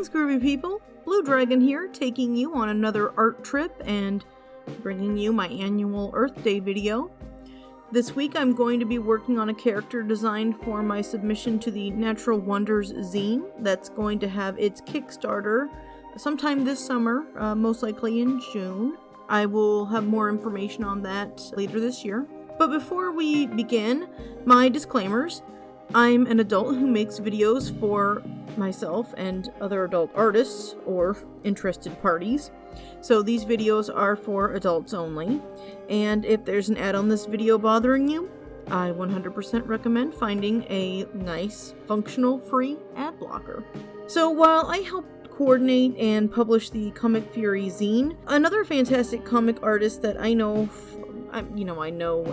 Greetings, groovy people. Blue Dragon here, taking you on another art trip and bringing you my annual Earth Day video. This week I'm going to be working on a character design for my submission to the Natural Wonders zine that's going to have its Kickstarter sometime this summer, most likely in June. I will have more information on that later this year. But before we begin, my disclaimers. I'm an adult who makes videos for myself and other adult artists or interested parties. So these videos are for adults only. And if there's an ad on this video bothering you, I 100% recommend finding a nice, functional, free ad blocker. So while I helped coordinate and publish the Comic Fury Zine, another fantastic comic artist that I know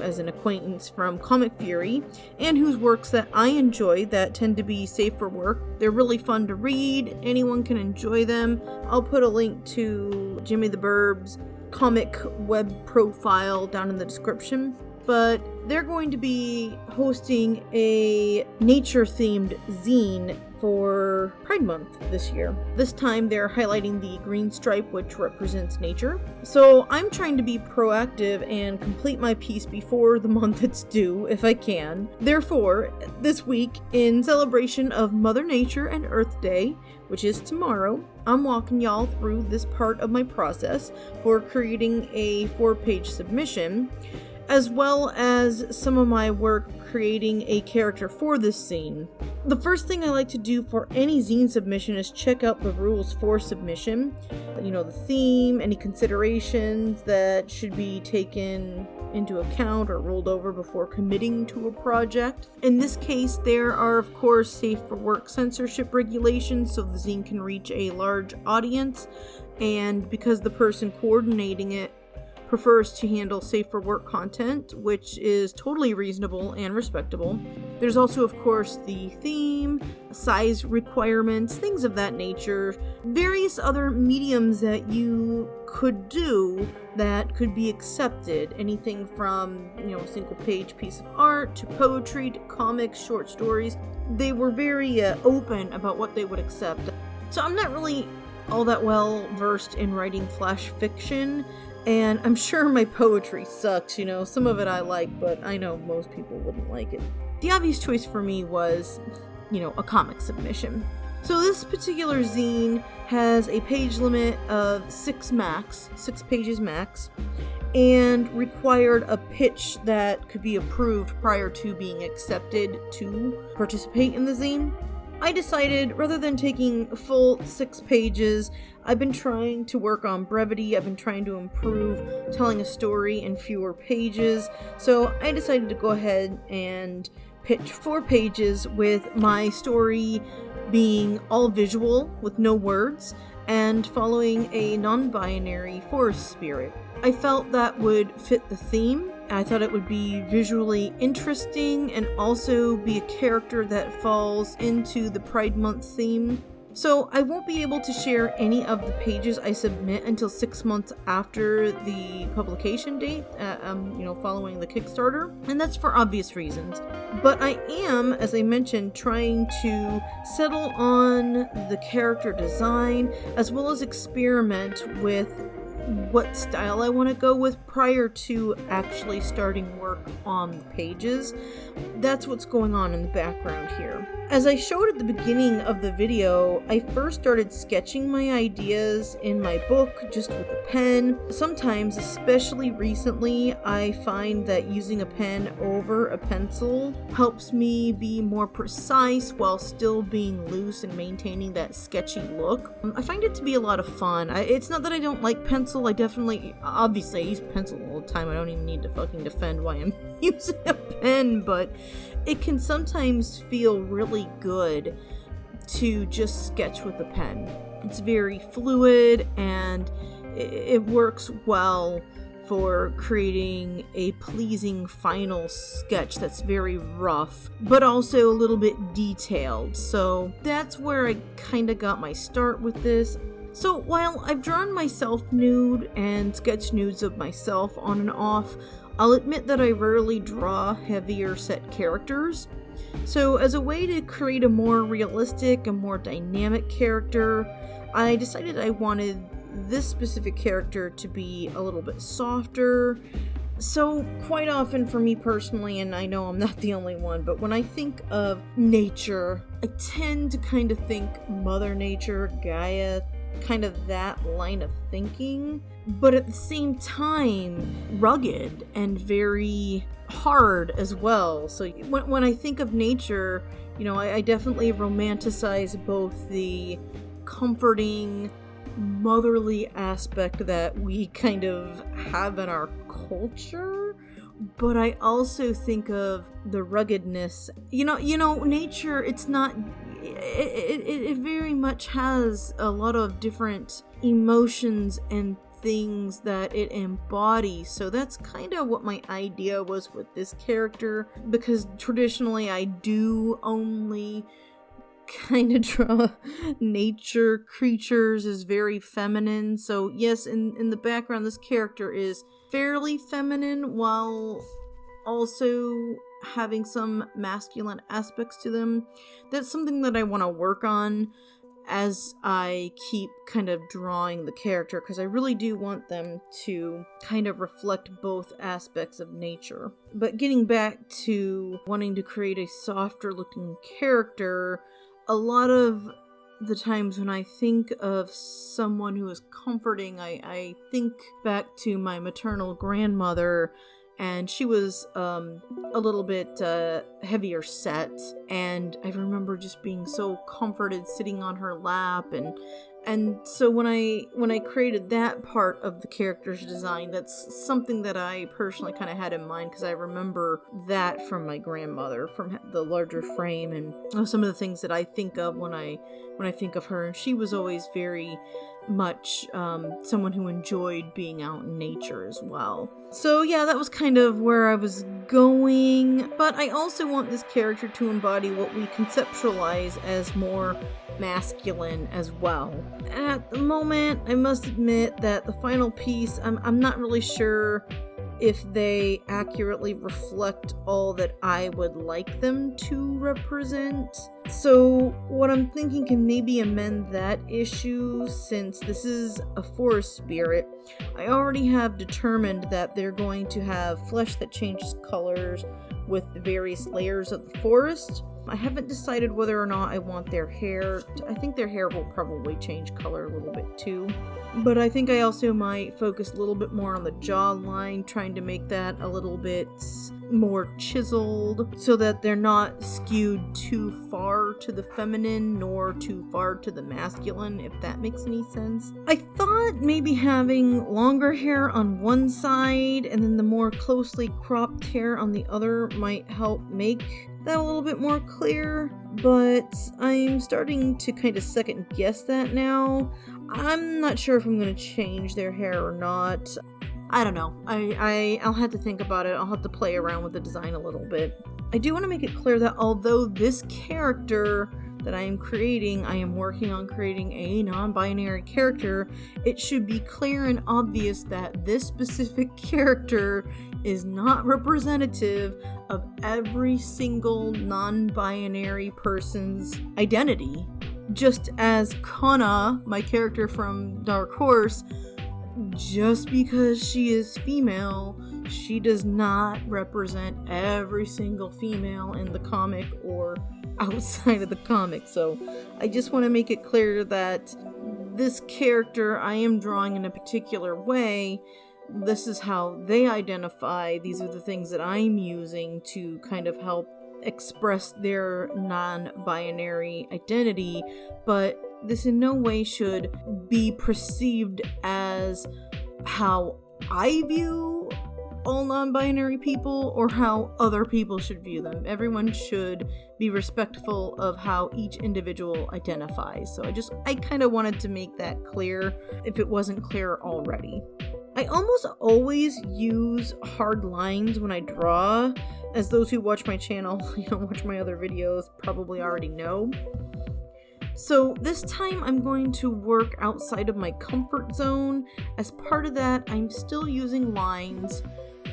as an acquaintance from Comic Fury, and whose works that I enjoy that tend to be safe for work. They're really fun to read, anyone can enjoy them. I'll put a link to Jimmy the Burb's comic web profile down in the description. But they're going to be hosting a nature-themed zine for Pride Month this year. This time they're highlighting the green stripe, which represents nature. So I'm trying to be proactive and complete my piece before the month it's due, if I can. Therefore, this week, in celebration of Mother Nature and Earth Day, which is tomorrow, I'm walking y'all through this part of my process for creating a 4-page submission, as well as some of my work creating a character for this zine. The first thing I like to do for any zine submission is check out the rules for submission. The theme, any considerations that should be taken into account or rolled over before committing to a project. In this case, there are of course safe for work censorship regulations so the zine can reach a large audience, and because the person coordinating it prefers to handle safe for work content, which is totally reasonable and respectable. There's also, of course, the theme, size requirements, things of that nature, various other mediums that you could do that could be accepted. Anything from, a single page piece of art to poetry to comics, short stories. They were very open about what they would accept. So I'm not really all that well versed in writing flash fiction, and I'm sure my poetry sucks, some of it I like, but I know most people wouldn't like it. The obvious choice for me was, a comic submission. So this particular zine has a page limit of 6 pages max, and required a pitch that could be approved prior to being accepted to participate in the zine. I decided, rather than taking a full 6 pages, I've been trying to work on brevity. I've been trying to improve telling a story in fewer pages. So I decided to go ahead and pitch 4 pages with my story being all visual with no words and following a non-binary forest spirit. I felt that would fit the theme. I thought it would be visually interesting and also be a character that falls into the Pride Month theme. So I won't be able to share any of the pages I submit until 6 months after the publication date, following the Kickstarter, and that's for obvious reasons. But I am, as I mentioned, trying to settle on the character design as well as experiment with what style I want to go with prior to actually starting work on the pages. That's what's going on in the background here. As I showed at the beginning of the video, I first started sketching my ideas in my book just with a pen. Sometimes, especially recently, I find that using a pen over a pencil helps me be more precise while still being loose and maintaining that sketchy look. I find it to be a lot of fun. It's not that I don't like pencil. Obviously I use pencil all the time. I don't even need to fucking defend why I'm using a pen, but it can sometimes feel really good to just sketch with a pen. It's very fluid and it works well for creating a pleasing final sketch that's very rough, but also a little bit detailed. So that's where I kind of got my start with this. So while I've drawn myself nude and sketched nudes of myself on and off, I'll admit that I rarely draw heavier set characters. So as a way to create a more realistic and more dynamic character, I decided I wanted this specific character to be a little bit softer. So quite often for me personally, and I know I'm not the only one, but when I think of nature, I tend to kind of think Mother Nature, Gaia, kind of that line of thinking, but at the same time rugged and very hard as well. So when I think of nature, you know, I definitely romanticize both the comforting, motherly aspect that we kind of have in our culture, but I also think of the ruggedness. You know, nature, it's not, it very much has a lot of different emotions and things that it embodies. So that's kind of what my idea was with this character, because traditionally I do only kind of draw nature creatures as very feminine. So yes, in the background, this character is fairly feminine while also having some masculine aspects to them. That's something that I want to work on as I keep kind of drawing the character, because I really do want them to kind of reflect both aspects of nature. But getting back to wanting to create a softer looking character, a lot of the times when I think of someone who is comforting, I think back to my maternal grandmother, and she was a little bit heavier set, and I remember just being so comforted sitting on her lap, and so when I created that part of the character's design, that's something that I personally kind of had in mind, because I remember that from my grandmother, from the larger frame, and some of the things that I think of when I think of her. And she was always very much someone who enjoyed being out in nature as well. So yeah, that was kind of where I was going, but I also want this character to embody what we conceptualize as more masculine as well. At the moment, I must admit that the final piece, I'm not really sure if they accurately reflect all that I would like them to represent. So what I'm thinking can maybe amend that issue, since this is a forest spirit. I already have determined that they're going to have flesh that changes colors with the various layers of the forest. I haven't decided whether or not I want their hair. I think their hair will probably change color a little bit too. But I think I also might focus a little bit more on the jawline, trying to make that a little bit more chiseled so that they're not skewed too far to the feminine nor too far to the masculine, if that makes any sense. I thought maybe having longer hair on one side and then the more closely cropped hair on the other might help make that a little bit more clear, but I'm starting to kind of second guess that now. I'm not sure if I'm going to change their hair or not. I don't know. I'll have to think about it. I'll have to play around with the design a little bit. I do want to make it clear that although this character that I am creating, I am working on creating a non-binary character, it should be clear and obvious that this specific character is not representative of every single non-binary person's identity. Just as Kana, my character from Dark Horse, just because she is female, she does not represent every single female in the comic or outside of the comic. So I just want to make it clear that this character I am drawing in a particular way. This is how they identify. These are the things that I'm using to kind of help express their non-binary identity, but this in no way should be perceived as how I view all non-binary people or how other people should view them. Everyone should be respectful of how each individual identifies. So I kind of wanted to make that clear if it wasn't clear already. I almost always use hard lines when I draw, as those who watch my channel, watch my other videos, probably already know. So this time I'm going to work outside of my comfort zone. As part of that, I'm still using lines,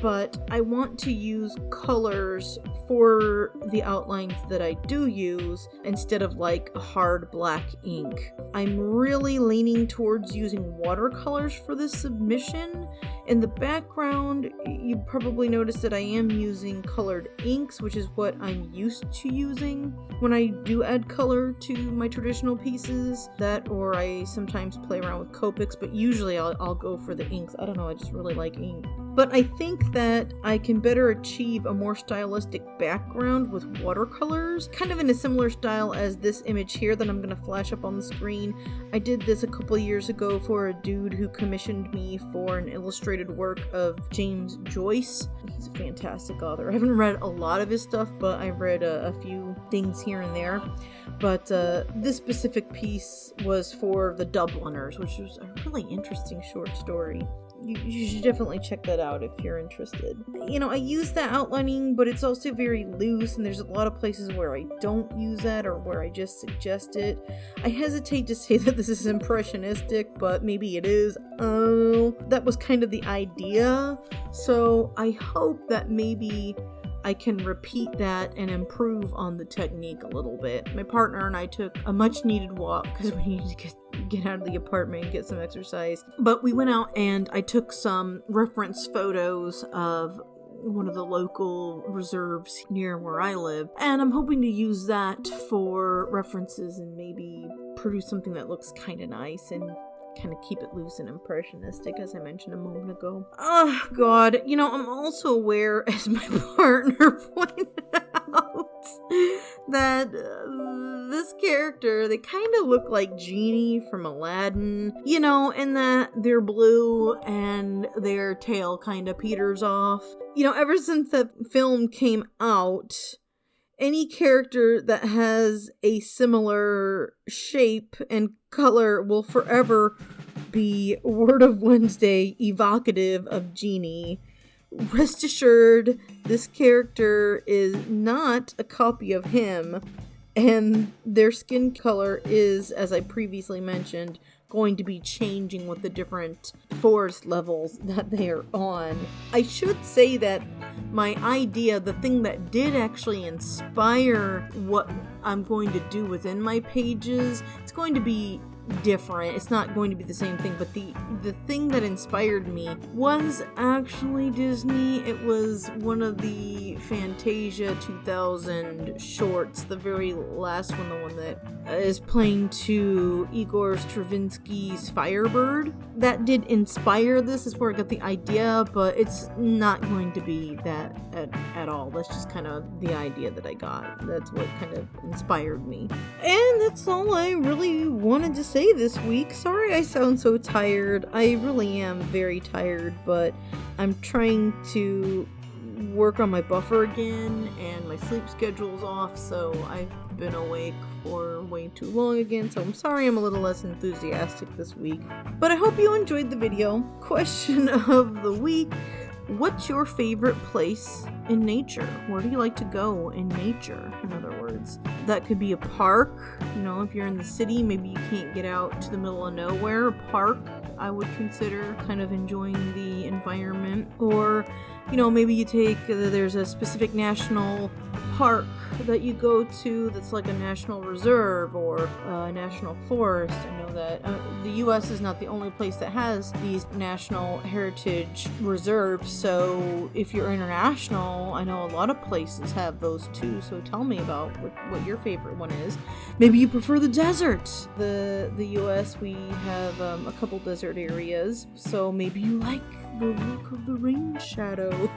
but I want to use colors for the outlines that I do use instead of like a hard black ink. I'm really leaning towards using watercolors for this submission. In the background, you probably noticed that I am using colored inks, which is what I'm used to using when I do add color to my traditional pieces. That, or I sometimes play around with Copics, but usually I'll go for the inks. I don't know, I just really like ink. But I think that I can better achieve a more stylistic background with watercolors, kind of in a similar style as this image here that I'm going to flash up on the screen. I did this a couple years ago for a dude who commissioned me for an illustrated work of James Joyce. He's a fantastic author. I haven't read a lot of his stuff, but I've read a few things here and there. But this specific piece was for The Dubliners, which was a really interesting short story. You should definitely check that out if you're interested. You know, I use that outlining, but it's also very loose, and there's a lot of places where I don't use that or where I just suggest it. I hesitate to say that this is impressionistic, but maybe it is. That was kind of the idea. So I hope that maybe I can repeat that and improve on the technique a little bit. My partner and I took a much needed walk because we needed to get out of the apartment and get some exercise. But we went out and I took some reference photos of one of the local reserves near where I live. And I'm hoping to use that for references and maybe produce something that looks kind of nice and kind of keep it loose and impressionistic, as I mentioned a moment ago. Oh, God. You know, I'm also aware, as my partner pointed out, that this character, they kind of look like Genie from Aladdin, you know, in that they're blue and their tail kind of peters off. You know, ever since the film came out, any character that has a similar shape and color will forever be Word of Wednesday evocative of Genie. Rest assured, this character is not a copy of him, and their skin color is, as I previously mentioned, going to be changing with the different forest levels that they are on. I should say that my idea, the thing that did actually inspire what I'm going to do within my pages, it's going to be different. It's not going to be the same thing, but the thing that inspired me was actually Disney. It was one of the Fantasia 2000 shorts, the very last one, the one that is playing to Igor Stravinsky's Firebird. That did inspire this. Is where I got the idea, but it's not going to be that at all. That's just kind of the idea that I got. That's what kind of inspired me. And that's all I really wanted to say this week. Sorry I sound so tired. I really am very tired, but I'm trying to work on my buffer again, and my sleep schedule's off, so I've been awake for way too long again, so I'm sorry I'm a little less enthusiastic this week. But I hope you enjoyed the video. Question of the week: what's your favorite place in nature? Where do you like to go in nature, in other words? That could be a park. You know, if you're in the city, maybe you can't get out to the middle of nowhere. A park, I would consider kind of enjoying the environment. Or, you know, maybe you take, there's a specific national park that you go to that's like a national reserve or a national forest. I know that the U.S. is not the only place that has these national heritage reserves, so if you're international, I know a lot of places have those too, so tell me about what your favorite one is. Maybe you prefer the desert. The U.S., we have a couple desert areas, so maybe you like the look of the rain shadow.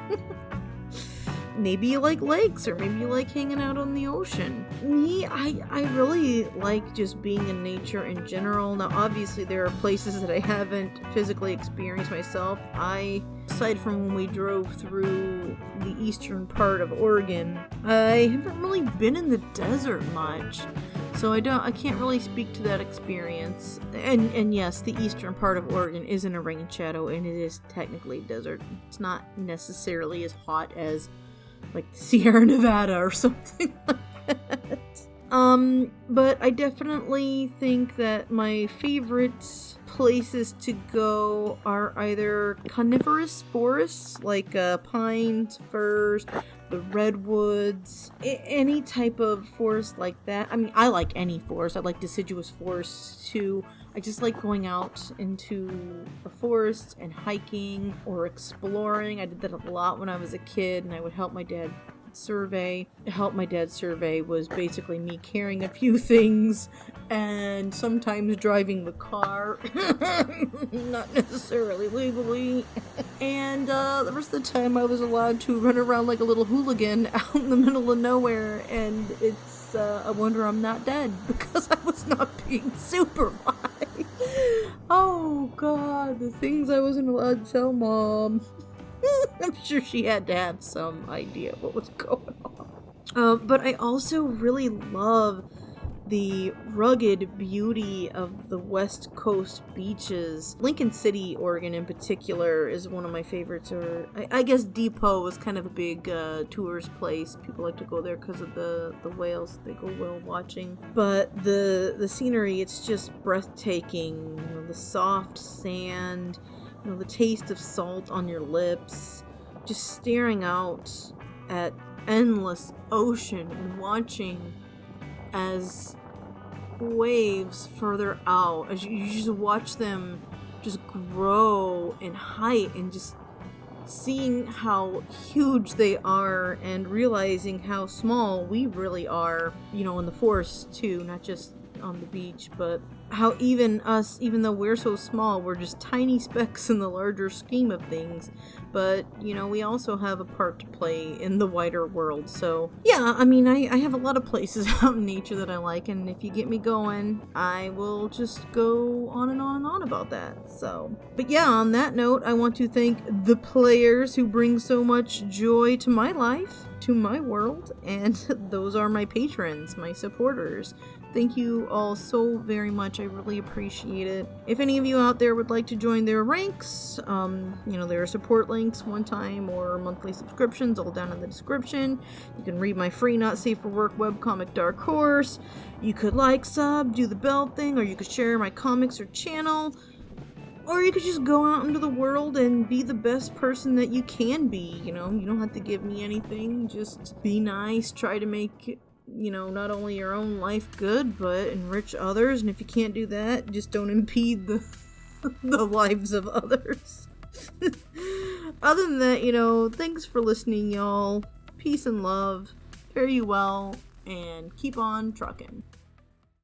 Maybe you like lakes, or maybe you like hanging out on the ocean. Me, I really like just being in nature in general. Now, obviously, there are places that I haven't physically experienced myself. Aside from when we drove through the eastern part of Oregon, I haven't really been in the desert much. So I can't really speak to that experience. And yes, the eastern part of Oregon is in a rain shadow, and it is technically desert. It's not necessarily as hot as like Sierra Nevada or something like that. But I definitely think that my favorite places to go are either coniferous forests, like pines, firs, the redwoods, any type of forest like that. I mean, I like any forest. I like deciduous forests too. I just like going out into a forest and hiking or exploring. I did that a lot when I was a kid, and I would help my dad survey. Help my dad survey was basically me carrying a few things and sometimes driving the car, not necessarily legally. And the rest of the time I was allowed to run around like a little hooligan out in the middle of nowhere, and it's a wonder I'm not dead because I was not being supervised. Oh god, the things I wasn't allowed to tell Mom. I'm sure she had to have some idea what was going on. But I also really love the rugged beauty of the West Coast beaches. Lincoln City, Oregon in particular is one of my favorites, or I guess Depot is kind of a big tourist place. People like to go there because of the whales. They go whale watching. But the scenery, it's just breathtaking. You know, the soft sand, you know, the taste of salt on your lips, just staring out at endless ocean and watching as waves further out, as you just watch them just grow in height, and just seeing how huge they are and realizing how small we really are, you know, in the forest too, not just on the beach, but how even us, even though we're so small, we're just tiny specks in the larger scheme of things. But, you know, we also have a part to play in the wider world. So, yeah, I mean, I have a lot of places out in nature that I like, and if you get me going, I will just go on and on and on about that. So, but yeah, on that note, I want to thank the players who bring so much joy to my life, to my world, and those are my patrons, my supporters. Thank you all so very much. I really appreciate it. If any of you out there would like to join their ranks, you know, there are support links, one-time or monthly subscriptions, all down in the description. You can read my free Not Safe for Work webcomic Dark Horse. You could like, sub, do the bell thing, or you could share my comics or channel. Or you could just go out into the world and be the best person that you can be. You know, you don't have to give me anything. Just be nice. Try to make, you know, not only your own life good, but enrich others. And if you can't do that, just don't impede the lives of others. Other than that, you know, thanks for listening, y'all. Peace and love. Fare you well, and keep on trucking.